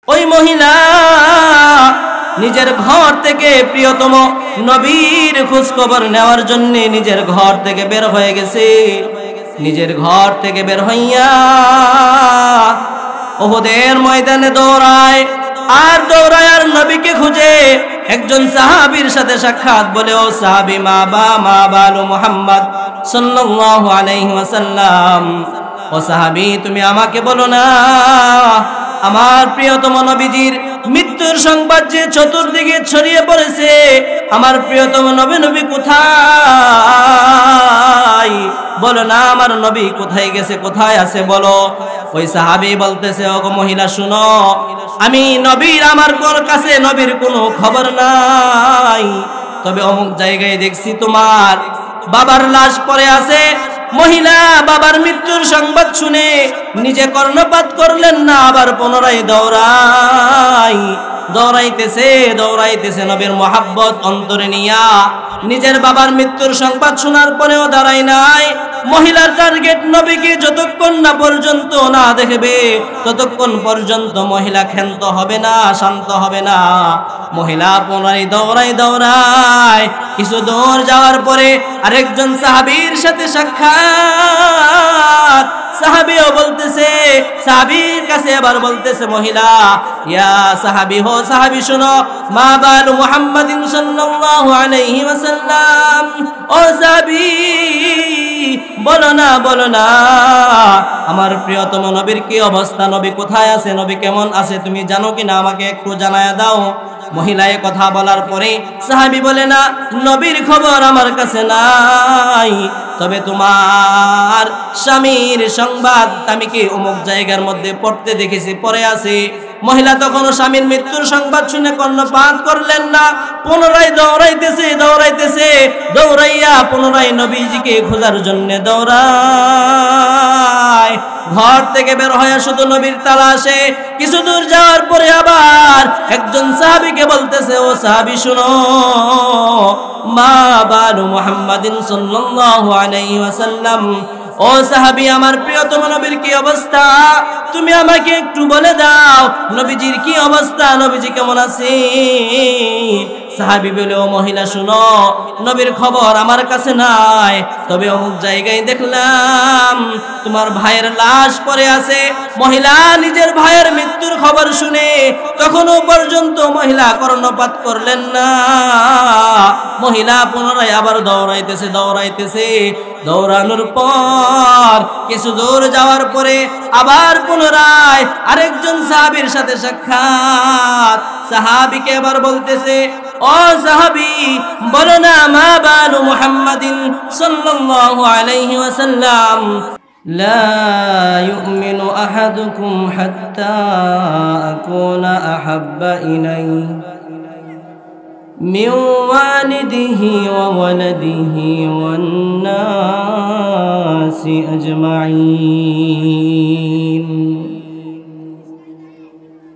ওই মহিলা নিজের ঘর থেকে প্রিয়তম নবীর খোঁজ খবর নেওয়ার জন্য নিজের ঘর থেকে বের হয়ে গেছে। নিজের ঘর থেকে বের হইয়া উহুদের ময়দানে দৌড়ায় আর নবীকে খুঁজে একজন সাহাবীর সাথে সাক্ষাৎ। বলে, ও সাহাবী, মা বালু মুহাম্মদ সাল্লাল্লাহু আলাইহি ওয়াসাল্লাম, ও সাহাবী, তুমি আমাকে বলো না আমার প্রিয়তম নবীজির মৃত্যুর সংবাদ যে চতুর্দিকে ছড়িয়ে পড়েছে, আমার প্রিয়তম নবী কোথায়? বলো না আমার নবী কোথায় গেছে, কোথায় আছে বলো। ওই সাহাবী বলতেছে, ওগো মহিলা শুনো, আমি নবীর আমার কাছে নবীর কোনো খবর নাই, তবে অমুক জায়গায় দেখছি তোমার বাবার লাশ পড়ে আছে। মহিলা বাবার মৃত্যুর সংবাদ শুনে নিজে কর্ণপাত করলেন না, আবার পুনরায় দৌড়াইতেছে নবীর মহাব্বত অন্তরে নিয়া। নিজের বাবার মৃত্যুর সংবাদ শোনার পরেও দাঁড়ায় নাই। মহিলার টার্গেট নবীকে যতক্ষণ না পর্যন্ত না দেখবে ততক্ষণ পর্যন্ত মহিলা ক্ষান্ত হবে না, শান্ত হবে না। মহিলা পুনরায় দৌড়ায় কিছু দূর যাওয়ার পরে আরেকজন সাহাবীর সাথে সাক্ষাৎ। সাহাবীও বলতেছে, সাহাবীর কাছে আবার বলতেছে মহিলা, ইয়া সাহাবী, হো সাহাবী শুনো, মা বালু মুহাম্মাদিন সাল্লাল্লাহু আলাইহি ওয়াসাল্লাম, ও সাহাবী বলো না আমার প্রিয়তম নবীর কি অবস্থা, নবী কোথায় আছে, নবী কেমন আছে, তুমি জানো কিনা আমাকে একটু জানায়া দাও। মহিলা এ কথা বলার পরে সাহাবী বলে, না, নবীর খবর আমার কাছে নাই, তবে তোমার স্বামীর সংবাদ আমি কি অমুক জায়গার মধ্যে পড়তে দেখেছি, পড়ে আছে। মহিলা তখনও স্বামীর মৃত্যুর সংবাদ শুনে কর্ণপাত করলেন না, পুনরায় দৌড়াইয়া পুনরায় নবীজিকে খোঁজার জন্য দৌড়ায়। ঘর থেকে বের হয়ে শুধু নবীর তালাশে কিছু দূর যাওয়ার পরে আবার একজন সাহাবীকে বলতেছে, ও সাহাবী শুনো, মা বালু মুহাম্মাদিন সাল্লাল্লাহু আলাইহি ওয়াসাল্লাম, ও সাহাবী আমার প্রিয়তম নবীর কি অবস্থা, তুমি আমাকে একটু বলে দাও নবীজির কি অবস্থা, নবীজি কেমন আছে। সাহাবী বলে, ও মহিলা শুনো, নবীর খবর আমার কাছে নাই, তবে অমুক জায়গায় দেখলাম তোমার ভাইয়ের লাশ পড়ে আছে। মহিলা নিজের ভাইয়ের মৃত্যুর খবর শুনে তখনও পর্যন্ত মহিলা কর্ণপাত করলেন না। মহিলা পুনরায় আবার দৌড়াইতেছে। দৌড়ানোর পর কিছু দূর যাওয়ার পরে আবার পুনরায় আরেকজন সাহাবীর সাথে সাক্ষাৎ। সাহাবীকে আবার বলতেছে, ও সাহাবী বলো না, মা বালু মুহাম্মাদিন সাল্লাল্লাহু আলাইহি ওয়াসাল্লাম, লা ইউমিনু আহাদুকুম হাত্তা আকুনা আহাব্বা ইলাইহি মিন ওয়ালিদিহি ওয়া ওয়ালাদিহি ওয়ান নাসি আজমাইন।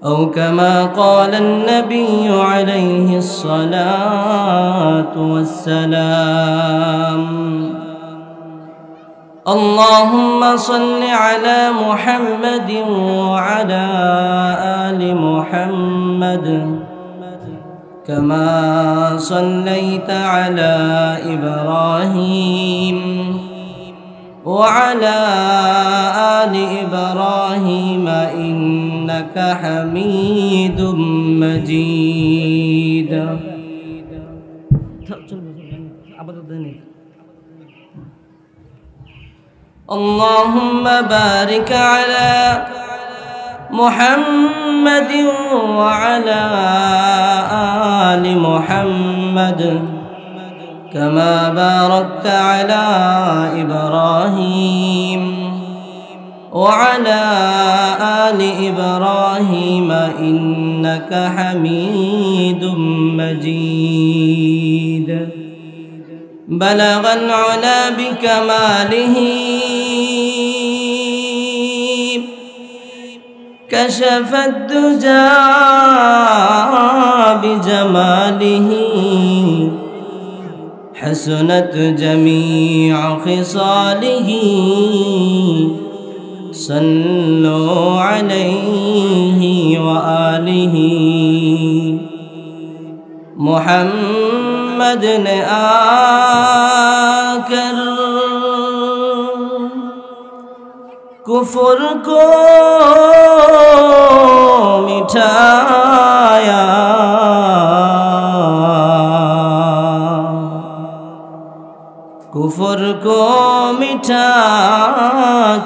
أو كما قال النبي عليه الصلاة والسلام. اللهم صل على محمد وعلى آل محمد كما صليت على إبراهيم وعلى آل إبراهيم إنك حميد مجيد. اللهم بارك على محمد وعلى آل محمد كما باركت على إبراهيم وعلى آل إبراهيم إنك حميد مجيد. بلغ العلا بكماله كشف الدجى بجماله حسنت جميع خصاله صلوا عليه وآله محمد نے آکر کفر کو مٹھایا کفر کو مٹھا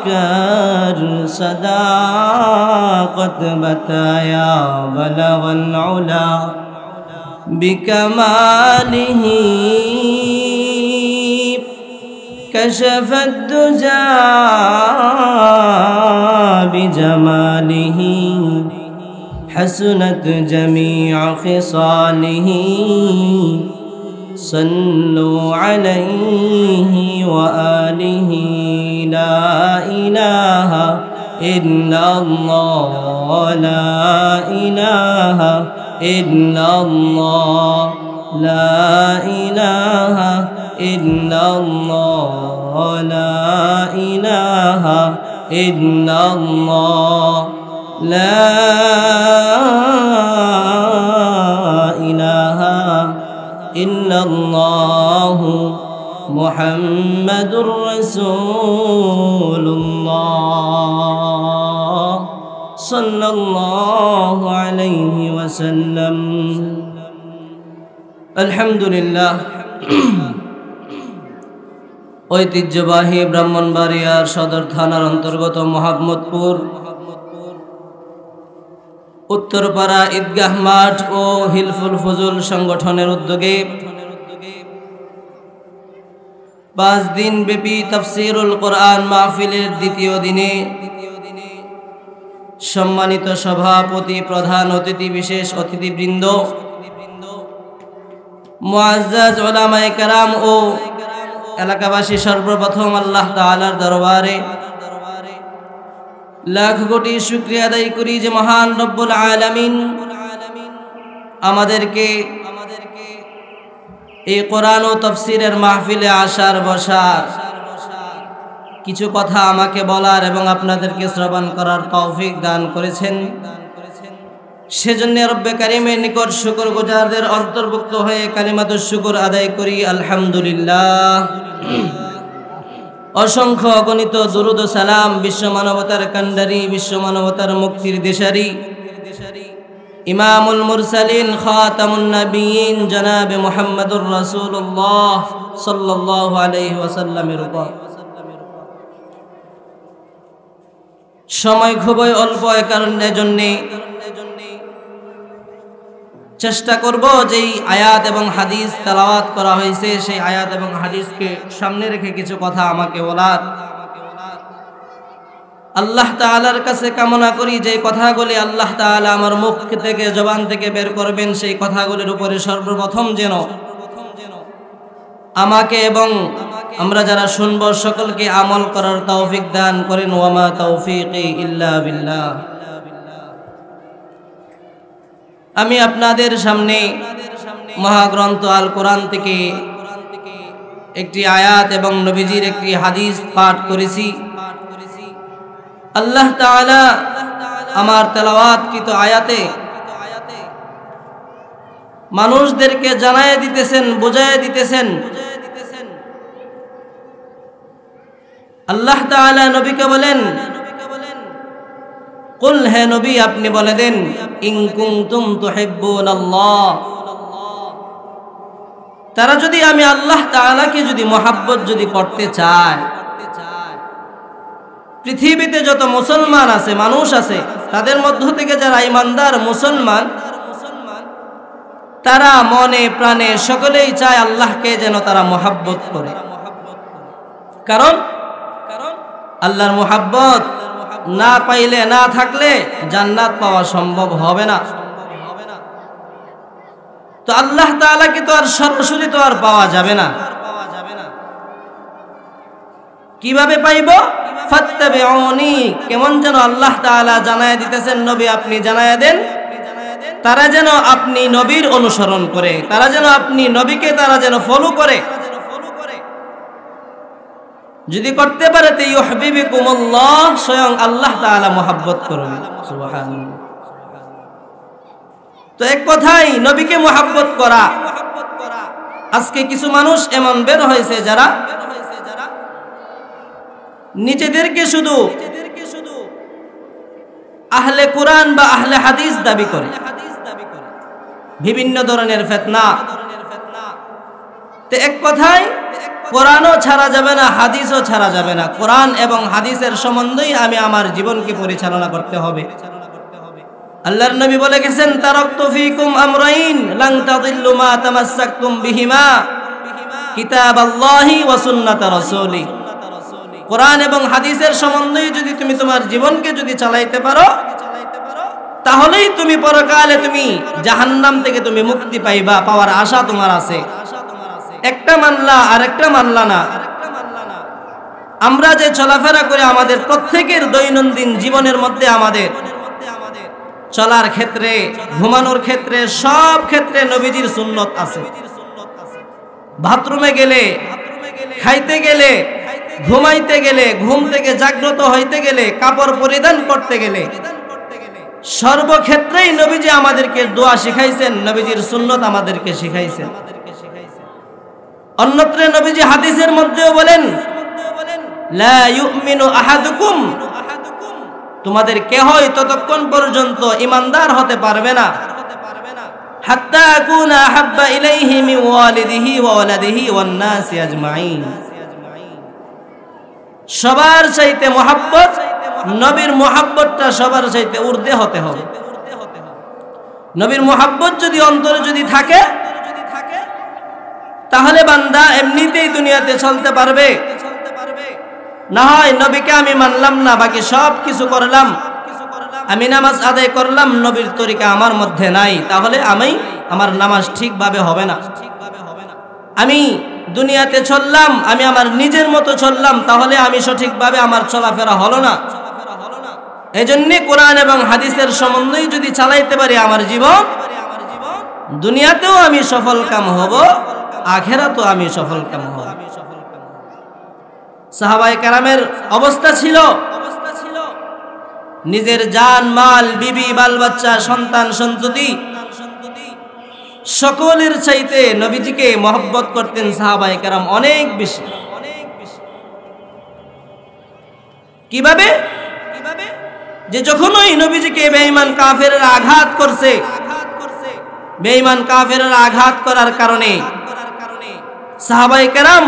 کر صداقت بتایا بلغ العلا بکمالہ کشف الدجى بجمالہ حسنت جميع خصاله صلوا عليه وآله لا إله إلا الله لا إله إلا الله لا إله إلا الله لا إله إلا الله لا إله إلا الله محمد رسول الله صلى الله عليه وسلم الحمد لله ঐতিহ্যবাহী ব্রাহ্মণবাড়িয়ার সদর থানার অন্তর্গত মোহাম্মদপুর উত্তরপাড়া ঈদগাহ মাঠ ও হিলফুল ফুজুল সংগঠনের উদ্যোগে 5 দিন ব্যাপী তাফসীরুল কোরআন মাহফিলের দ্বিতীয় দিনে সম্মানিত সভাপতি, প্রধান অতিথি, বিশেষ অতিথিবৃন্দ, মুআজ্জাজ উলামায়ে কেরাম ও এলাকাবাসী, সর্বপ্রথম আল্লাহ তাআলার দরবারে লাখ কোটি শুকরিয়া আদায় করি যে মহান রব্বুল আলামিন আমাদেরকে এই কোরআন ও তাফসীরের মাহফিলে আসার বসার, কিছু কথা আমাকে বলার এবং আপনাদেরকে শ্রবণ করার তৌফিক দান করেছেন। সেজন্য রব্বে কারীমের নিকট শুকরগুজারদের অন্তর্ভুক্ত হয়ে কালিমাতুশ শুকর আদায় করি আলহামদুলিল্লাহ। অসংখ্য অগণিত দুরুদ ও সালাম বিশ্ব মানবতার কান্ডারি, বিশ্ব মানবতার মুক্তির দেশারি ইমামুল মুরসালিন খাতামুন নবিয়্যিন জনাবে মুহাম্মদুর রাসূলুল্লাহ সাল্লাল্লাহু আলাইহি ওয়াসাল্লামের উপর। সময় খুবই অল্প, এই কারণের জন্য চেষ্টা করব যেই আয়াত এবং হাদিস তেলাওয়াত করা হয়েছে সেই আয়াত এবং হাদিসকে সামনে রেখে কিছু কথা আমাকে বলার। আল্লাহ তাআলার কাছে কামনা করি যে কথাগুলি আল্লাহ তাআলা আমার মুখ থেকে, জবান থেকে বের করবেন, সেই কথাগুলির উপরে সর্বপ্রথম যেন আমাকে এবং আমরা যারা শুনব সকলকে আমল করার তৌফিক দান করেন। ওয়া মা তাওফীকি ইল্লা বিল্লাহ। আমি আপনাদের সামনে মহাগ্রন্থ আল কোরআন থেকে একটি আয়াত এবং নবীজির একটি হাদিস পাঠ করেছি। আল্লাহ তাআলা আমার তেলাওয়াতকৃত আয়াতে মানুষদেরকে জানায় দিতেছেন, বুঝায় দিতেছেন। আল্লাহ তাআলা নবীকে বলেন, কুল, হে নবী আপনি বলে দেন, ইন কুনতুম তুহিব্বুনাল্লাহ, তারা যদি আমি আল্লাহ তাআলাকে যদি মহব্বত যদি করতে চায়, পৃথিবীতে যত মুসলমান আছে, মানুষ আছে, তাদের মধ্য থেকে যারা ঈমানদার মুসলমান, তারা মনে প্রাণে সকলেই চায় আল্লাহকে যেন তারা মহব্বত করে। কারণ আল্লাহর মহব্বত না পাইলে, না থাকলে জান্নাত পাওয়া সম্ভব হবে না। তো আল্লাহ তাআলাকে তো আর সরাসরি তো আর পাওয়া যাবে না। কিভাবে পাইব? ফাত্তাবিউনি, কেমন যেন আল্লাহ তাআলা জানায় দিতেছেন, নবী আপনি জানায় দেন, তারা যেন আপনি নবীর অনুসরণ করে, তারা যেন আপনি নবীকে তারা যেন ফলো করে। যদি করতে পারে তো ইউহিব্বুকুমুল্লাহ, স্বয়ং আল্লাহ তাআলা মহব্বত করবে। সুবহানাল্লাহ। তো এক কথাই নবীকে মহব্বত করা। আজকে কিছু মানুষ এমন বের হয়েছে যারা নিজেদেরকে শুধু আহলে কোরআন বা আহলে হাদিস দাবি করে, বিভিন্ন ধরনের ফিতনা। তো এক কথায় কোরআনও ছাড়া যাবে না, হাদিসও ছাড়া যাবে না। কোরআন এবং হাদিসের সম্বন্ধেই আমি আমার জীবনকে পরিচালনা করতে হবে। আল্লাহর নবী বলে গেছেন, তারাকতু ফীকুম আমরাইন লান তাদিল্লু মা তামাসসাকতুম বিহিমা কিতাবাল্লাহি ওয়া সুন্নাত রাসূলি। কোরআন এবং হাদিসের সম্বন্ধেই যদি তুমি তোমার জীবনকে যদি চালাইতে পারো, তাহলেই তুমি পরকালে তুমি জাহান্নাম থেকে তুমি মুক্তি পাইবা, পাওয়ার আশা তোমার আছে। একটা মানলা আর একটা মানলা না। আমরা যে চলাফেরা করে আমাদের প্রত্যেকের দৈনন্দিন জীবনের মধ্যে আমাদের চলার ক্ষেত্রে, ঘুমানোর ক্ষেত্রে, সব ক্ষেত্রে নবীজির সুন্নত আছে। বাথরুমে গেলে, খাইতে গেলে, ঘুমাইতে গেলে, ঘুম থেকে জাগ্রত হইতে গেলে, কাপড় পরিধান করতে গেলে, সর্বক্ষেত্রেই নবীজি আমাদেরকে দোয়া শিখাইছেন, নবীজির সুন্নত আমাদেরকে শিখাইছেন। অন্যত্র নবীজি হাদিসের মধ্যেও বলেন, লা ইউমিনু আহাদুকুম, তোমাদের কেহই ততক্ষণ পর্যন্ত ঈমানদার হতে পারবে না, হাত্তা আকুনা আহাব্বা ইলাইহি মিন ওয়ালিদিহি ওয়া ওয়ালাদিহি ওয়ান নাসি আজমাইন। সবার চাইতে মহব্বত, নবীর মহব্বতটা সবার চাইতে ঊর্ধ্বে হতে হবে। নবীর মহব্বত যদি অন্তরে যদি থাকে, তাহলে বান্দা এমনিতেই দুনিয়াতে চলতে পারবে। না হয় নবীকে আমি মানলাম না, বাকি সব কিছু করলাম, আমি নামাজ আদায় করলাম, নবীর তরিকা আমার মধ্যে নাই, তাহলে আমার নামাজ ঠিকভাবে হবে না। আমি দুনিয়াতে চললাম, আমি আমার নিজের মতো চললাম, তাহলে আমি সঠিকভাবে আমার চলাফেরা হলো না। এজন্য কোরআন এবং হাদিসের সম্বন্ধেই যদি চালাইতে পারি আমার জীবন, দুনিয়াতেও আমি সফল কাম হব, আখিরাতেও আমি সফল কাম হব। সাহাবায়ে কেরামের অবস্থা ছিল, নিজের জান মাল, বিবি, বাল বাচ্চা, সন্তান সন্ততি সকলের চাইতে নবীজিকে মহব্বত করতেন সাহাবায়ে কেরাম অনেক বেশি। কিভাবে? যে যখনই নবীজিকে বেঈমান কাফেররা আঘাত করছে, বেঈমান কাফেররা আঘাত করার কারণে সাহাবায়ে কেরাম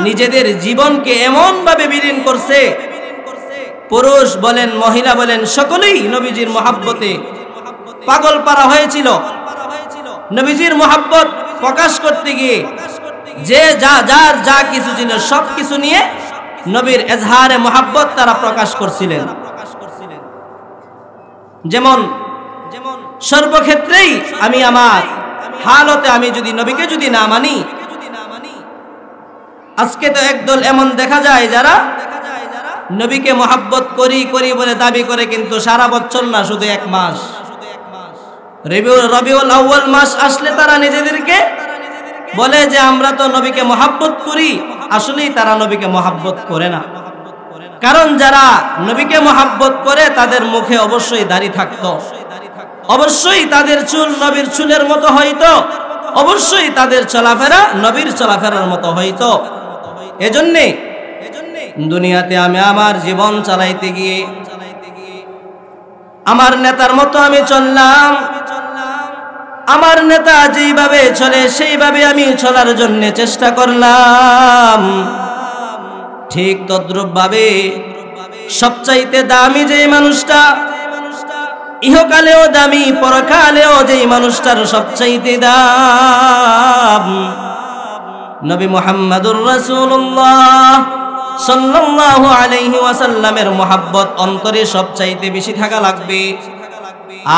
নিজেদের জীবনকে এমন ভাবে বিলীন করছে, পুরুষ বলেন মহিলা বলেন সকলেই নবীজির মহব্বতে পাগল পারা হয়েছিল। নবীজির মহব্বত প্রকাশ করতে গিয়ে যে যার যা কিছু ছিল সব কিছু নিয়ে নবীর এজহারে মহব্বত তারা প্রকাশ করছিলেন। যেমন সর্বক্ষেত্রেই আমি আমার হালতে আমি যদি নবীকে যদি না মানি, আজকে তো একদল এমন দেখা যায় যারা নবীকে মহব্বত করি বলে দাবি করে, কিন্তু সারা বছর না, শুধু এক মাস, রবিউল আউয়াল মাস আসলে তারা নিজেদেরকে বলে যে আমরা তো নবীকে মহব্বত করি, আসলেই তারা নবীকে মহব্বত করে না। কারণ যারা নবীকে মহব্বত করে তাদের মুখে অবশ্যই দাড়ি থাকতো, অবশ্যই তাদের চুল নবীর চুলের মতো হইতো, অবশ্যই তাদের চলাফেরা নবীর চলাফেরার মতো হইতো। এজন্যে দুনিয়াতে আমি আমার জীবন চালাইতে গিয়ে আমার নেতার মতো আমি চললাম, আমার নেতা যেইভাবে চলে সেইভাবে আমি চলার জন্য চেষ্টা করলাম। ঠিক তদ্রূপ ভাবে সবচাইতে দামি যেই মানুষটা, ইহকালেও দামি পরকালেও যেই মানুষটার সবচাইতে দাম, নবী মুহাম্মদুর রাসূলুল্লাহ সাল্লাল্লাহু আলাইহি ওয়াসাল্লামের মহব্বত অন্তরে সবচাইতে বেশি থাকা লাগবে।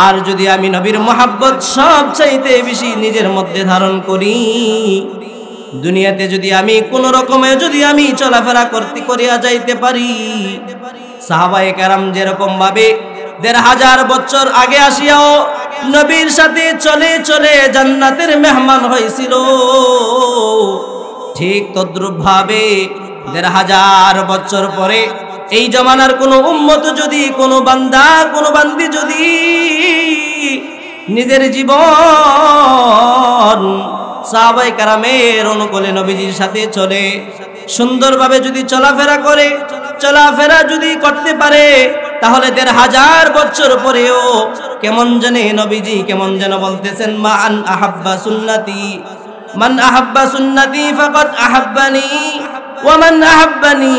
আর যদি আমি নবীর মহব্বত সবচাইতে বেশি নিজের মধ্যে ধারণ করি, দুনিয়াতে যদি আমি কোন রকমে যদি আমি চলাফেরা করিয়া যাইতে পারি, সাহাবায়ে কেরাম যেরকম ভাবে ১৫০০ বছর আগে আসিয়াও নবীর সাথে চলে চলে জান্নাতের মেহমান হয়েছিল, ঠিক তদ্রূপ ভাবে 1500 বছর পরে এই জমানার কোন উম্মত যদি, কোন বান্দা, কোন বান্দি যদি নিজের জীবন সাহাবায়ে কেরামের অনুকূলে নবীজির সাথে চলে, সুন্দরভাবে যদি চলাফেরা করে, চলাফেরা যদি করতে পারে, তাহলে 1500 বছর পরেও কেমন জানে নবীজি কেমন যেন বলতেছেন, মান আহাব্বা সুন্নতি, মান আহাব্বা সুন্নতি ফাকাদ আহাব্বানি ওয়া মান আহাব্বানি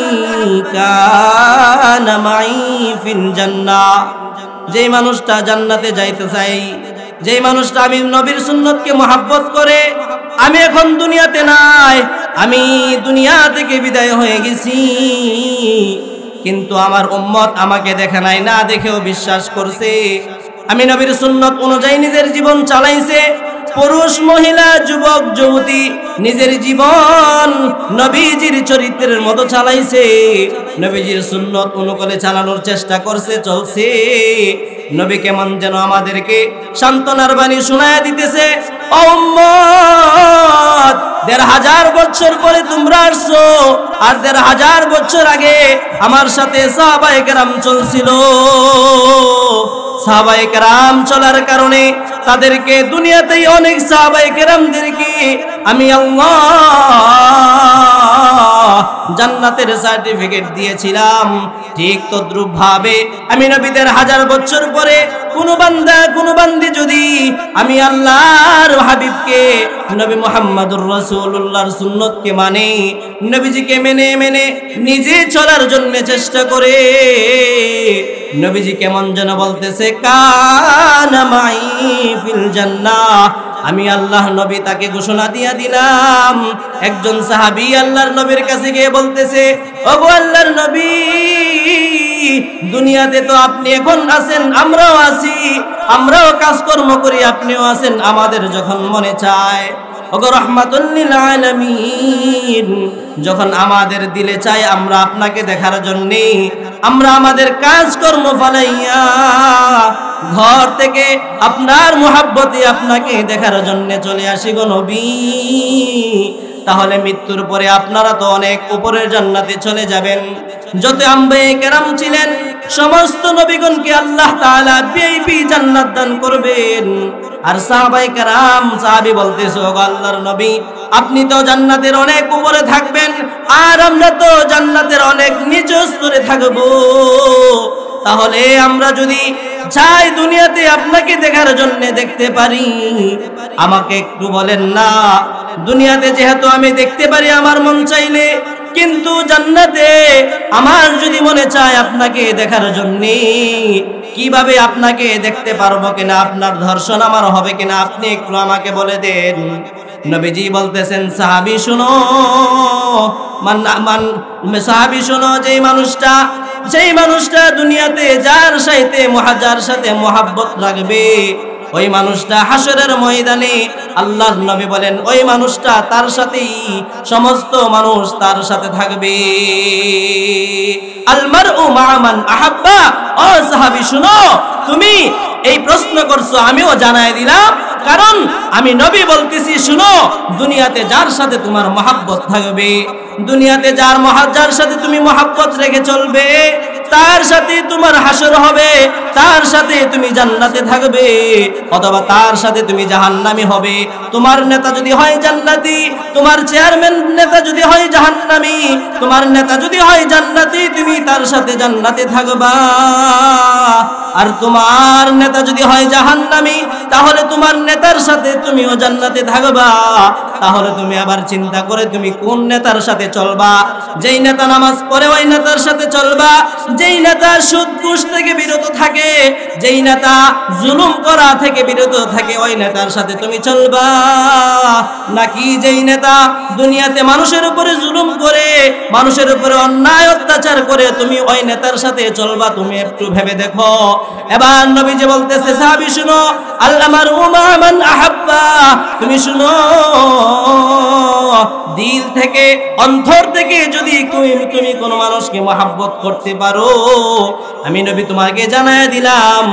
কানা মাই ফিল জান্নাহ। যেই মানুষটা জান্নাতে যাইতে চাই, যেই মানুষটা আমি নবীর সুন্নতকে মহব্বত করে, আমি এখন দুনিয়াতে নাই, আমি দুনিয়া থেকে বিদায় হয়ে গেছি, কিন্তু আমার উম্মত আমাকে দেখে নাই, না দেখেও বিশ্বাস করছে, আমি নবীর সুন্নত অনুযায়ী নিজের জীবন চালাইছে। পুরুষ, মহিলা, যুবক, যুবতী নিজের জীবন নবীজির চরিত্রের মতো চালাইছে, নবীজির সুন্নত অনুকূলে চালানোর চেষ্টা করছে, চলছে। নবী কেমন যেন আমাদেরকে সান্ত্বনার বাণী শোনায় দিতেছে, ও উম্মত, 1500 বছর পরে তোমরা আসছো, আর 1500 বছর আগে আমার সাথে সাহাবায়ে কেরাম চলছিল। সাহাবায়ে কেরাম চলার কারণে তাদেরকে দুনিয়াতেই অনেক সাহাবায়ে কেরামদেরকে আমি আল্লাহ জান্নাতের সার্টিফিকেট দিয়েছিলাম। ঠিক তদ্রূপ ভাবে আমি নবীদের 1000 বছর পরে কোন বান্দা, কোন বান্দি যদি আমি আল্লাহর হাবিবকে, নবী মুহাম্মদুর রাসূলুল্লাহর সুন্নতকে মানে, নবীজিকে মেনে মেনে নিজে চলার জন্য চেষ্টা করে, নবীজি কেমন যেন বলতেছে, কানা মাই ফিল জান্নাহ, আমি আল্লাহ নবী তাকে ঘোষণা দিয়া দিলাম। একজন সাহাবী আল্লাহর নবীর কাছে গিয়ে বলতেছে, ওগো আল্লাহর নবী, দুনিয়াতে তো আপনি এখন আছেন, আমরাও আছি, আমরাও কাজকর্ম করি, আপনিও আছেন, আমাদের যখন মনে চায়, ওগো রাহমাতুল লিল আলামিন, যখন আমাদের দিলে চাই আমরা আপনাকে দেখার জন্য, আমরা আমাদের কাজকর্ম ফালাইয়া ঘর থেকে আপনার মুহাব্বতে আপনাকে দেখার জন্য চলে আসি গো নবী। তাহলে মৃত্যুর পরে আপনারা তো অনেক উপরের জান্নাতে চলে যাবেন। যত আম্বিয়া কেরাম ছিলেন সমস্ত নবীগণকে আল্লাহ তাআলা ভিআইপি জান্নাত দান করবেন। আর সাহাবায়ে কেরাম, সাহাবী বলতেছে, ওগো আল্লাহর নবী, আপনি তো জান্নাতের অনেক উপরে থাকবেন, আর আমরা তো জান্নাতের অনেক নিচু স্তরে থাকব। তাহলে আমরা যদি চাই দুনিয়াতে আপনাকে দেখার জন্য দেখতে পারি, আমাকে একটু বলেন না, দুনিয়াতে যেহেতু আমি দেখতে পারি আমার মন চাইলে, কিন্তু জান্নাতে আমার যদি মনে চায় আপনাকে দেখার জন্য, কিভাবে আপনাকে দেখতে পারবো কিনা, আপনার দর্শন আমার হবে কিনা, আপনি একটু আমাকে বলে দেন। নবীজি বলতেছেন, সাহাবী শুনো, সাহাবী শুনো, যেই মানুষটা দুনিয়াতে যার সাথে মুহাব্বত রাখবে, ওই মানুষটা হাসরের ময়দানে আল্লাহর নবী বলেন, ওই মানুষটা তার সাথেই সমস্ত মানুষ তার সাথে থাকবে। আল মারউ মা মান আহাব্বা। ও সাহাবী শুনো, তুমি এই প্রশ্ন করছো, আমিও জানাই দিলাম, কারণ আমি নবী বলতেছি, শুনো, দুনিয়াতে যার সাথে তোমার মহব্বত থাকবে, দুনিয়াতে যার সাথে তুমি মহব্বত রেখে চলবে, তার সাথে তোমার হাসর হবে, তার সাথে তুমি জান্নাতে থাকবে, অথবা তার সাথে তুমি জাহান্নামী হবে। তোমার নেতা যদি হয় জান্নাতি, তোমার চেয়ারম্যান নেতা যদি হয় জাহান্নামী, তোমার নেতা যদি হয় জান্নাতি, তুমি তার সাথে জান্নাতে থাকবা। আর তোমার নেতা যদি হয় জাহান্নামী, তাহলে তোমার নেতার সাথে তুমিও জান্নাতে থাকবা। তাহলে তুমি আবার চিন্তা করে তুমি কোন নেতার সাথে চলবা। যেই নেতা নামাজ পড়ে ওই নেতার সাথে চলবা, যেই নেতা সুদ ঘুষ থেকে বিরত থাকে, যেই নেতা জুলুম করা থেকে বিরত থাকে, ওই নেতার সাথে তুমি চলবা। নাকি যেই নেতা দুনিয়াতে মানুষের উপরে জুলুম করে, মানুষের উপরে অন্যায় অত্যাচার করে, তুমি ওই নেতার সাথে চলবা? তুমি একটু ভেবে দেখো। এবার নবীজি বলতেছে, সাহাবী শুনো, আল মারউ মা মান আহাব্বা, তুমি শুনো, দিল থেকে অন্তর থেকে যদি তুমি কোনো মানুষকে মহব্বত করতে পারো, আমি নবী তোমাকে জানায় দিলাম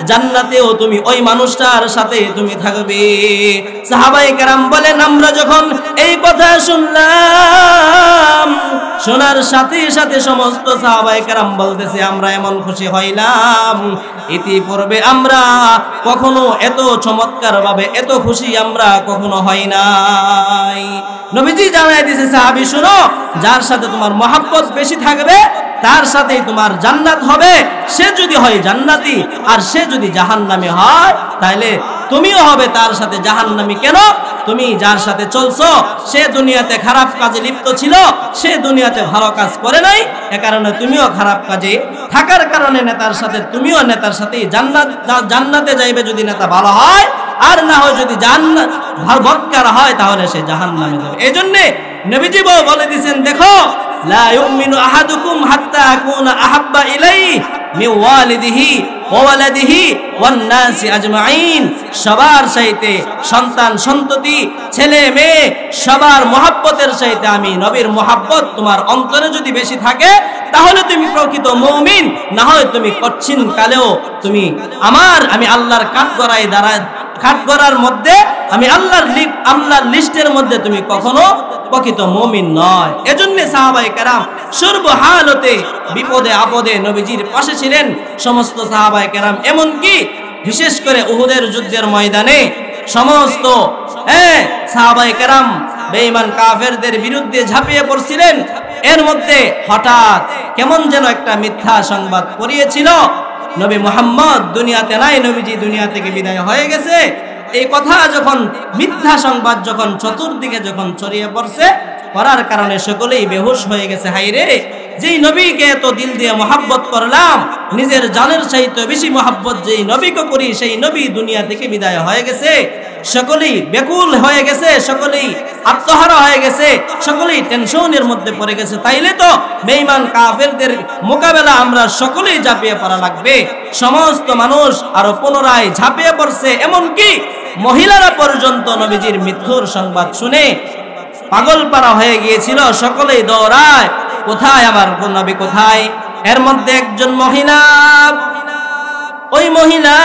জান্নাতেও তুমি ওই মানুষটার সাথে তুমি থাকবে। সাহাবায়ে কেরাম বলেন, আমরা যখন এই কথা শুনলাম, শোনার সাথে সাথে সমস্ত সাহাবায়ে কেরাম বলতেছে আমরা এমন খুশি হইলাম, ইতিপূর্বে আমরা কখনো এত চমৎকার ভাবে এত খুশি আমরা কখনো হয় নাই। নবীজি জানায় দিয়েছে, সাহাবী শুনো, যার সাথে তোমার মহব্বত বেশি থাকবে তার সাথেই তোমার জান্নাত হবে। সে যদি হয় জান্নাতি আর সে যদি জাহান্নামী হয়, তাহলে তুমিও হবে তার সাথে জাহান্নামী। কেন? তুমি যার সাথে চলছো সে দুনিয়াতে খারাপ কাজে লিপ্ত ছিল, সে দুনিয়াতে ভালো কাজ করে নাই, এ কারণে তুমিও খারাপ কাজে থাকার কারণে নেতার সাথে তুমিও নেতার সাথেই জান্নাতে যাইবে যদি নেতা ভালো হয়, আর না হয় যদি জান্নাত বদকার হয় তাহলে সে জাহান্নামে যাবে। এই জন্য নবীজি বলে দিয়েছেন, দেখো, লা ইউমিনু আহাদুকুম হাত্তা আকুনা আহাব্বা ইলাইহি মিন ওয়ালিদিহি ওয়া ওয়ালাদিহি ওয়ান নাসি আজমাইন। সবার চাইতে সন্তান সন্ততি ছেলে মেয়ে সবার মহব্বতের চাইতে আমি নবীর মহব্বত তোমার অন্তরে যদি বেশি থাকে তাহলে তুমি প্রকৃত মুমিন, না হয় তুমি কচ্ছিন কালেও তুমি আমি আল্লাহর কাঠগড়ার মধ্যে আমি আল্লাহর লিস্টের মধ্যে তুমি কখনো প্রকৃত মুমিন নয়। এজন্য সাহাবায়ে কেরাম সর্বহালতে বিপদে আপদে নবীজির পাশে ছিলেন সমস্ত সাহাবায়ে কেরাম। এমনকি বিশেষ করে উহুদের যুদ্ধের ময়দানে সমস্ত সাহাবায়ে কেরাম বেঈমান কাফেরদের বিরুদ্ধে ঝাঁপিয়ে পড়ছিলেন। এর মধ্যে হঠাৎ কেমন যেন একটা মিথ্যা সংবাদ পড়িয়েছিল, নবী মুহাম্মদ দুনিয়াতে নাই, নবীজি দুনিয়া থেকে বিদায় হয়ে গেছে। এই কথা যখন মিথ্যা সংবাদ যখন চতুর্দিকে যখন ছড়িয়ে পড়ছে, পড়ার কারণে সকলেই বেহুশ হয়ে গেছে। হায়রে, যেই নবীকে এত দিল দিয়ে মহব্বত করলাম, নিজের জানের চাইতে বেশি মহব্বত যেই নবীকে করি, সেই নবী দুনিয়া থেকে বিদায় হয়ে গেছে। সকলেই বেকুল হয়ে গেছে, সকলেই আত্মহারা হয়ে গেছে, সকলেই টেনশনের মধ্যে পড়ে গেছে। তাইলে তো বেঈমান কাফেরদের মোকাবেলা আমরা সকলেই ঝাঁপিয়ে পড়া লাগবে। সমস্ত মানুষ আরো পুনরায় ঝাঁপিয়ে পড়ছে, এমনকি মহিলারা পর্যন্ত নবীজির মৃত্যুর সংবাদ শুনে পাগল পারা হয়ে গিয়েছিল। সকলেই দৌড়ায়, কোথায় আমার নবী কোথায়? এর মধ্যে একজন মহিলা, ওই মহিলা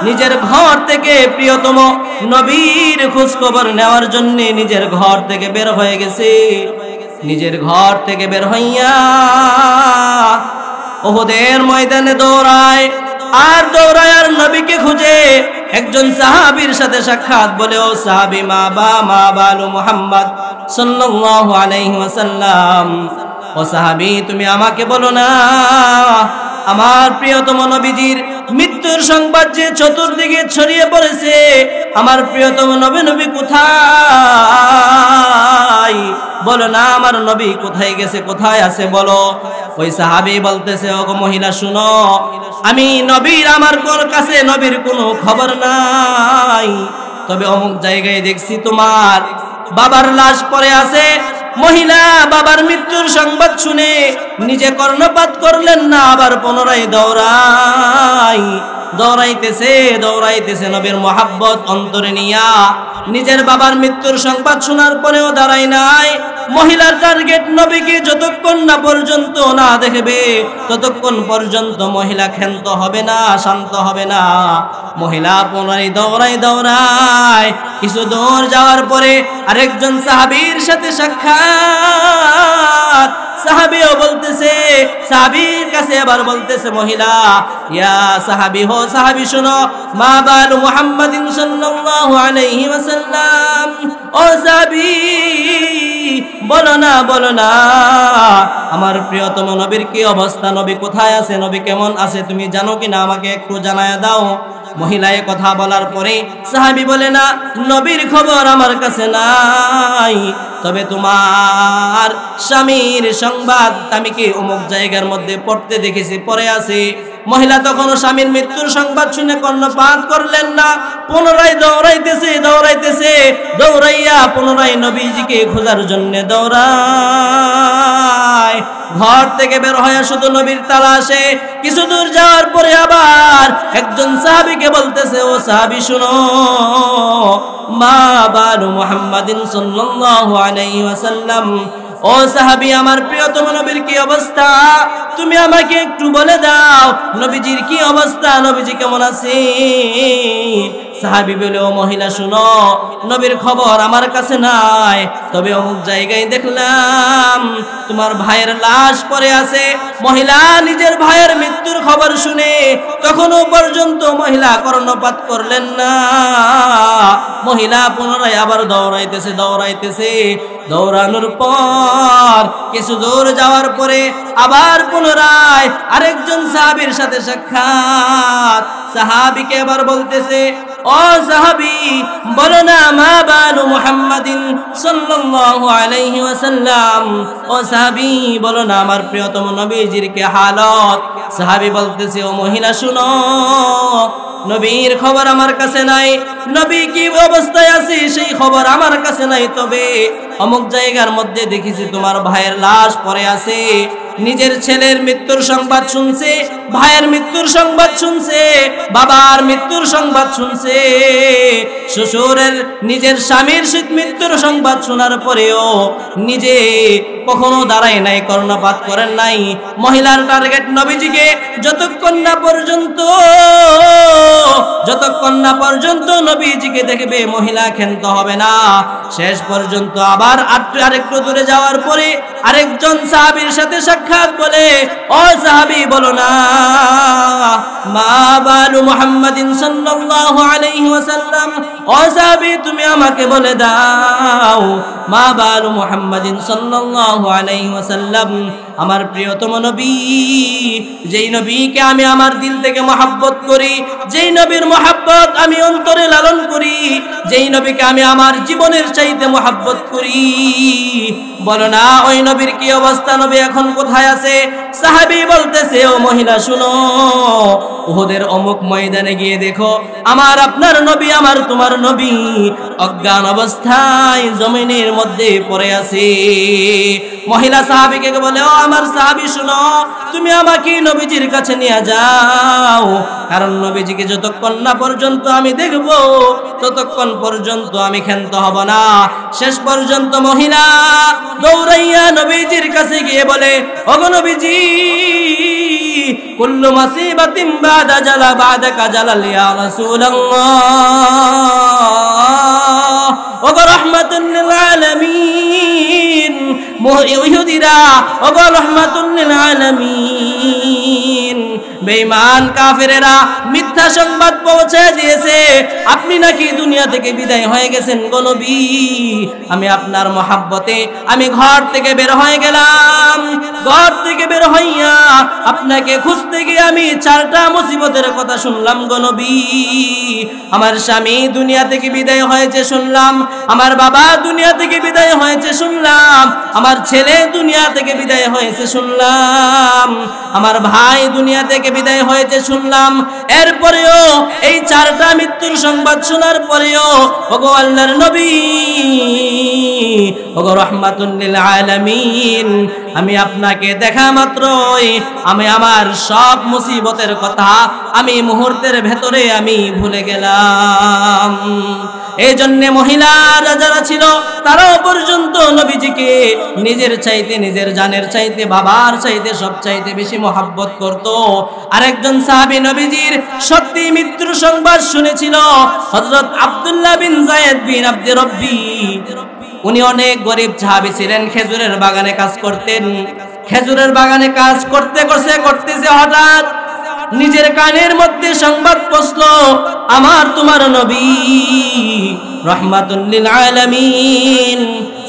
নিজের ঘর থেকে প্রিয়তম নবীর খোঁজ খবর নেওয়ার জন্য নিজের ঘর থেকে বের হয়ে গেছে। নিজের ঘর থেকে বের হইয়া উহুদের ময়দানে দৌড়ায় আর নবীকে খুঁজে একজন সাহাবীর সাথে সাক্ষাৎ। বলে, ও সাহাবী, মা বালু মুহাম্মদ সাল্লাল্লাহু আলাইহি ওয়াসাল্লাম, ও সাহাবী, তুমি আমাকে বলো না আমার প্রিয়তম নবীজির মৃত্যুর সংবাদ যে চতুর্দিকে ছড়িয়ে পড়েছে, আমার প্রিয়তম নবী কোথায়? বলো না আমার নবী কোথায় গেছে, কোথায় আছে বলো। ওই সাহাবী বলতেছে, ও মহিলা শুনো, আমি নবীর আমার কাছে নবীর কোনো খবর নাই, তবে অমুক জায়গায় দেখছি তোমার বাবার লাশ পড়ে আছে। মহিলা বাবার মৃত্যুর সংবাদ শুনে নিজে কর্ণপাত করলেন না, আবার পুনরায় দৌড়াইতেছে নবীর মহব্বত অন্তরে নিয়া। নিজের বাবার মৃত্যুর সংবাদ শোনার পরেও দাঁড়ায় নাই। মহিলার টার্গেট নবীকে যতক্ষণ না পর্যন্ত না দেখবে ততক্ষণ পর্যন্ত মহিলা ক্ষান্ত হবে না, শান্ত হবে না। মহিলা পুনরায় দৌড়ায় কিছু দূর যাওয়ার পরে আরেকজন সাহাবীর সাথে সাক্ষাৎ। সাহাবীও বলতেছে, সাহাবীর কাছে আবার বলতেছে মহিলা, ইয়া সাহাবী, হো সাহাবী শুনো, মা বালু মুহাম্মাদিন সাল্লাল্লাহু আলাইহি ওয়াসাল্লাম, ও সাহাবী বলো না আমার প্রিয়তম নবীর কি অবস্থা, নবী কোথায় আছে, নবী কেমন আছে, তুমি জানো কিনা আমাকে একটু জানায় দাও। মহিলা এই কথা বলার পরে সাহাবী বলে, না, নবীর খবর আমার কাছে নাই, তবে তোমার স্বামীর সংবাদ আমি কি অমুক জায়গার মধ্যে পড়তে দেখেছি, পড়ে আছে। মহিলা তখনও স্বামীর মৃত্যুর সংবাদ শুনে কর্ণপাত করলেন না, পুনরায় দৌড়াইয়া পুনরায় নবীজিকে খোঁজার জন্য দৌড়ায়। নাই, ঘর থেকে বের হয়ে শুধু নবীর তালাশে। কিছু দূর যাওয়ার পরে আবার একজন সাহাবীকে বলতেছে, ও সাহাবী শুনো, মা বালু মুহাম্মাদিন সাল্লাল্লাহু আলাইহি ওয়াসাল্লাম, ও সাহাবী আমার প্রিয়তম নবীর কি অবস্থা, তুমি আমাকে একটু বলে দাও নবীজির কি অবস্থা, নবীজি কেমন আছে। সাহাবী বলে, ও মহিলা শুনো, নবীর খবর আমার কাছে নাই, তবে অমুক জায়গায় দেখলাম তোমার ভাইয়ের লাশ পড়ে আছে। মহিলা নিজের ভাইয়ের মৃত্যুর খবর শুনে তখনও পর্যন্ত মহিলা কর্ণপাত করলেন না। মহিলা পুনরায় আবার দৌড়াইতেছে। দৌড়ানোর পর কিছু দূর যাওয়ার পরে আবার পুনরায় আরেকজন সাহাবীর সাথে সাক্ষাৎ। সাহাবীকে আবার বলতেছে, ও সাহাবী বলো না, মা বালু মুহাম্মাদিন সাল্লাল্লাহু আলাইহি ওয়াসাল্লাম, ও সাহাবী বলো না আমার প্রিয়তম নবীজির কি হালত। সাহাবী বলতেছে, ও মহিলা শুনো, নবীর খবর আমার কাছে নাই, নবী কি অবস্থায় আছে সেই খবর আমার কাছে নাই, তবে অমুক জায়গার মধ্যে দেখেছি তোমার ভাইয়ের লাশ পড়ে আছে। নিজের ছেলের মৃত্যুর সংবাদ শুনছে, ভাইয়ের মৃত্যুর সংবাদ শুনছে, বাবার মৃত্যুর সংবাদ শুনছে, শ্বশুরের নিজের স্বামীর মৃত্যুর সংবাদ শোনার পরেও নিজে কখনো দাঁড়ায় নাই, কর্ণপাত করেন নাই। মহিলার টার্গেট নবীজিকে যতক্ষণ না পর্যন্ত নবীজিকে দেখবে মহিলা ক্ষান্ত হবে না। শেষ পর্যন্ত আবার আরেকটু দূরে যাওয়ার পরে আরেকজন সাহাবীর সাথে সাক্ষাৎ বলে, ও সাহাবী বলো না, মা বালু মুহাম্মাদিন সাল্লাল্লাহু আলাইহি ওয়াসাল্লাম, ও সাহাবী তুমি আমাকে বলে দাও, মা বালু মুহাম্মাদিন সাল্লাল্লাহু আলাইহি ওয়াসাল্লাম, আমার প্রিয়তম নবী, যেই নবীকে আমি আমার দিল থেকে মহব্বত করি, যেই নবীর মহব্বত আমি অন্তরে লালন করি, যেই নবীকে আমি আমার জীবনের চাইতে মহব্বত করি, বলো না ওই নবীর কি অবস্থা, নবী এখন কোথায় আছে। সাহাবী বলতেছে, ও মহিলা শুনো, উহুদের অমুক ময়দানে গিয়ে দেখো আমার আপনার নবী, আমার তোমার নবী অজ্ঞান অবস্থায় জমিনের মধ্যে পড়ে আছে। মহিলা সাহাবীকে বলে, ও আমার সাহাবী শুনো, তুমি আমাকে নবীজির কাছে নিয়ে যাও, কারণ নবীজিকে যতক্ষণ না পর্যন্ত আমি দেখব ততক্ষণ পর্যন্ত আমি ক্ষান্ত হব না। শেষ পর্যন্ত মহিলা দৌড়াইয়া নবীজির কাছে গিয়ে বলে, ওগো নবীজি, কুল্লু মাসিবাতিন বাদা জালা বাদাকা জালাল ইয়া রাসূলুল্লাহ, ওগো রাহমাতুল লিল আলামিন, ইহুদিরা ওগো রাহমাতুল লিল আলামিন, বেঈমান কাফেরেরা মিথ্যা সংবাদ পৌঁছে দিয়েছে, আপনি নাকি দুনিয়া থেকে বিদায় হয়ে গেছেন গো নবী। আমি আপনার মহব্বতে আমি ঘর থেকে বের হয়ে গেলাম, ঘর থেকে বের হইয়া আপনাকে খুঁজতে গিয়ে আমি 4টা মুসিবতের কথা শুনলাম গো নবী। আমার স্বামী দুনিয়া থেকে বিদায় হয়েছে শুনলাম, আমার বাবা দুনিয়া থেকে বিদায় হয়েছে শুনলাম, আমার ছেলে দুনিয়া থেকে বিদায় হয়েছে শুনলাম, আমার ভাই দুনিয়া থেকে বিদায় হয়েছে শুনলাম। এরপরেও এই 4টা মৃত্যুর সংবাদ শোনার পরেও ওগো আল্লাহর নবী, ওগো রাহমাতুল লিল আলামিন, আমি আপনাকে দেখা মাত্রই আমি আমার সব মুসিবতের কথা আমি মুহূর্তের ভেতরে আমি ভুলে গেলাম। এই জন্য মহিলারা যারা ছিল তারাও পর্যন্ত নবীজিকে নিজের চাইতে, নিজের জানের চাইতে, বাবার চাইতে, সব চাইতে বেশি মহব্বত করত। আরেকজন সাহাবী নবীজির সত্যি মৃত্যুর সংবাদ শুনেছিল, হযরত আব্দুল্লাহ বিন যায়েদ বিন আব্দে রব্বি। উনি অনেক গরিব সাহাবী ছিলেন, খেজুরের বাগানে কাজ করতেন। খেজুরের বাগানে কাজ করতেছে হঠাৎ নিজের কানের মধ্যে সংবাদ পৌঁছলো, আমার তোমার নবী রাহমাতুল লিল আলামিন,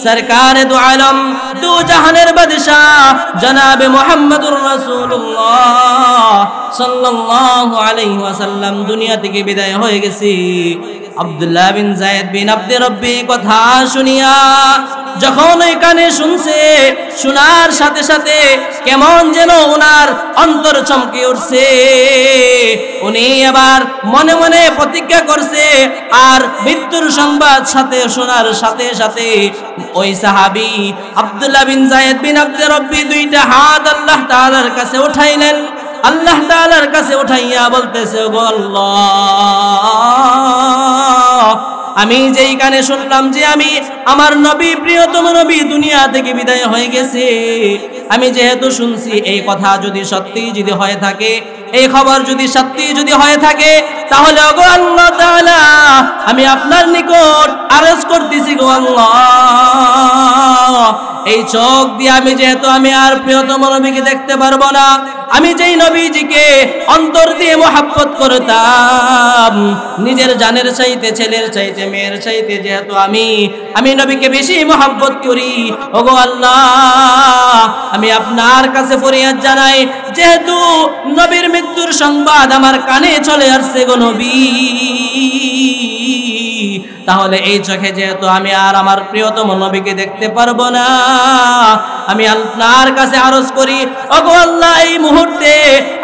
সরকারে দু আলম, দু জাহানের বাদশাহ জনাবে মুহাম্মদুর রাসূলুল্লাহ সাল্লাল্লাহু আলাইহি ওয়াসাল্লাম দুনিয়া থেকে বিদায় হয়ে গেছে। আব্দুল্লাহ বিন যায়েদ বিন আব্দে রব্বি কথা শুনিয়া যখন ওই কানে শুনছে, শোনার সাথে সাথে কেমন যেন ওনার অন্তর চমকে উঠছে। উনি এবার মনে মনে প্রতিজ্ঞা করছে, আর মৃত্যুর সংবাদ সাথে শোনার সাথে সাথে ওই সাহাবী আব্দুল্লাহ বিন যায়েদ বিন আব্দুর রব্বি দুইটা হাত আল্লাহ তাআলার কাছে উঠাইলেন। আল্লাহ তাআলার কাছে উঠাইয়া বলতেছে, গো আল্লাহ, আমি যেই কানে শুনলাম যে আমি আমার নবী, প্রিয়তম নবী দুনিয়া থেকে বিদায় হয়ে গেছে, আমি যেহেতু শুনছি এই কথা যদি সত্যি যদি হয়ে থাকে, এই খবর যদি সত্যি যদি হয়ে থাকে, তাহলে গো আল্লাহ তাআলা আমি আপনার নিকট আরজ করতেছি, গো আল্লাহ, এই চোখ দিয়ে আমি যেহেতু আমি আর প্রিয়তম নবীকে দেখতে পারবো না, আমি যেই নবীজিকে অন্তর দিয়ে মহব্বত করতাম, নিজের জানের চাইতে, ছেলের চাইতে, মেয়ের চাইতে যেহেতু আমি নবীকে বেশি মহব্বত করি, ওগো আল্লাহ আমি আপনার কাছে ফরিয়াদ জানাই, যেহেতু নবীর মৃত্যুর সংবাদ আমার কানে চলে আসছে গো নবী, তাহলে এই চোখে যেহেতু আমি আর আমার প্রিয়তম নবীকে দেখতে পারবো না, আমি আপনার কাছে আরজ করি, ওগো আল্লাহ এই মুহূর্তে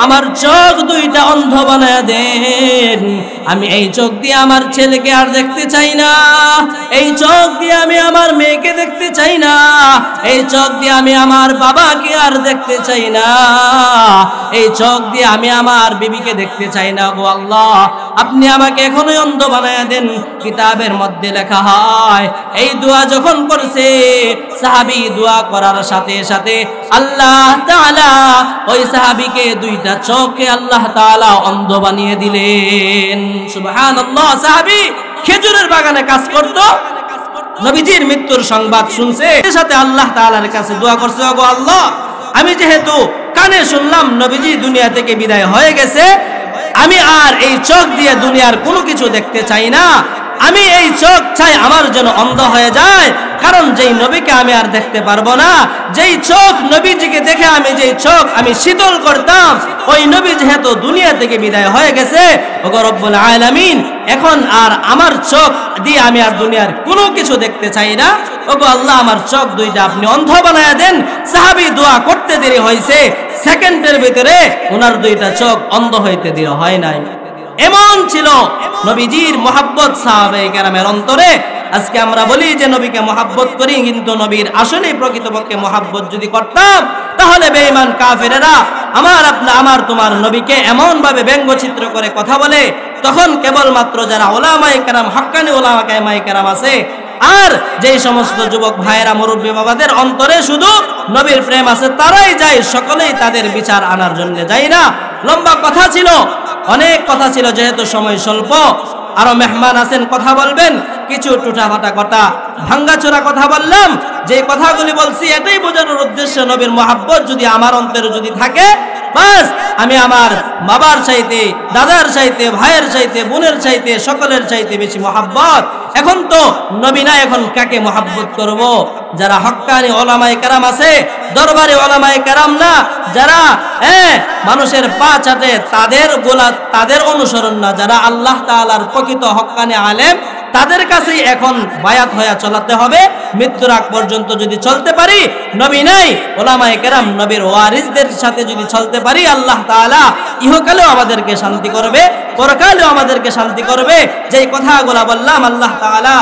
আমার চোখ দুইটা অন্ধ বানায় দেন। আমি এই চোখ দিয়ে আমার ছেলেকে আর দেখতে চাই না, এই চোখ দিয়ে আমি আমার মেয়েকে দেখতে চাই না, এই চোখ দিয়ে আমি আমার বাবাকে আর দেখতে চাই না, এই চোখ দিয়ে আমি আমার বিবিকে দেখতে চাই না, গো আল্লাহ আপনি আমাকে এখনোই অন্ধ বানায় দেন। কিতাবের মধ্যে লেখা হয়, এই দোয়া যখন করছে সাহাবী, দোয়া করার সাথে সাথে আল্লাহ তাআলা ওই সাহাবীকে দুইটা চোখে আল্লাহ তাআলা অন্ধ বানিয়ে দিলেন। সুবহানাল্লাহ। সাহাবী খেজুরের বাগানে কাজ করত, নবীজির মৃত্যুর সংবাদ শুনছে, সাথে আল্লাহ তাআলার কাছে দোয়া করছে, ওগো আল্লাহ আমি যেহেতু কানে শুনলাম নবীজি দুনিয়া থেকে বিদায় হয়ে গেছে, আমি আর এই চোখ দিয়ে দুনিয়ার কোনো কিছু দেখতে চাই না, আমি এই চোখ চাই আমার যেন অন্ধ হয়ে যায়, কারণ যেই নবীকে আমি আর দেখতে পারবো না, যেই চোখ নবীজিকে দেখে আমি যেই চোখ আমি শীতল করতাম, ওই নবী যেহেতু দুনিয়া থেকে বিদায় হয়ে গেছে, ওগো রব্বুল আলামিন এখন আর আমার চোখ দিয়ে আমি আর দুনিয়ার কোনো কিছু দেখতে চাই না, ওগো আল্লাহ আমার চোখ দুইটা আপনি অন্ধ বানায়া দেন। সাহাবী দোয়া করতে দেরি হয়েছে, সেকেন্ডের ভিতরে ওনার দুইটা চোখ অন্ধ হইতে দেরি হয় নাই। এমন ছিল নবীজির মহব্বত সাহাবায়ে কেরামের অন্তরে। আজকে আমরা বলি যে নবীকে মহব্বত করি, কিন্তু নবীর আসলে প্রকৃতপক্ষে মহব্বত যদি করতাম, তাহলে বেঈমান কাফেরেরা আমার তোমার নবীকে এমন ভাবে ব্যঙ্গচিত্র করে কথা বলে, তখন কেবলমাত্র যারা উলামায়ে কেরাম, হক্কানি উলামায়ে কেরাম আছে, আর যেই সমস্ত যুবক ভাইয়েরা, মুরব্বী বাবাদের অন্তরে শুধু নবীর প্রেম আছে, তারাই যায়, সকলেই তাদের বিচার আনার জন্য যায় না। লম্বা কথা ছিল, অনেক কথা ছিল, যেহেতু সময় স্বল্প, আরো মেহমান আছেন, কথা বলবেন, কিছু টুটাফাটা কথা, ভাঙ্গাচোরা কথা বললাম। যে কথাগুলি বলছি এটাই বোঝানোর উদ্দেশ্য, নবীর মহব্বত যদি আমার অন্তরে যদি থাকে, বাস আমি আমার বাবার চাইতে, দাদার চাইতে, ভাইয়ের চাইতে, বোনের চাইতে, সকলের চাইতে বেশি মহব্বত। এখন তো নবী না, এখন কাকে মহব্বত করব? যারা হক্কানি উলামায়ে কেরাম আছে, দরবারে উলামায়ে কেরাম না, যারা মানুষের পা চাটে, তাদের অনুসরণ না, যারা আল্লাহ তাআলার প্রকৃত হক্কানি আলেম, তাদের কাছেই এখন বায়াত হয়ে চলাতে হবে। মৃত্যুর আগ পর্যন্ত যদি চলতে পারি, নবী নাই উলামায়ে কেরাম, নবীর ওয়ারিসদের সাথে যদি চলতে পারি, আল্লাহ তাআলা ইহকালেও আমাদেরকে শান্তি করবে, পরকালেও আমাদেরকে শান্তি করবে। যেই কথাগুলো বললাম, আল্লাহ তাআলা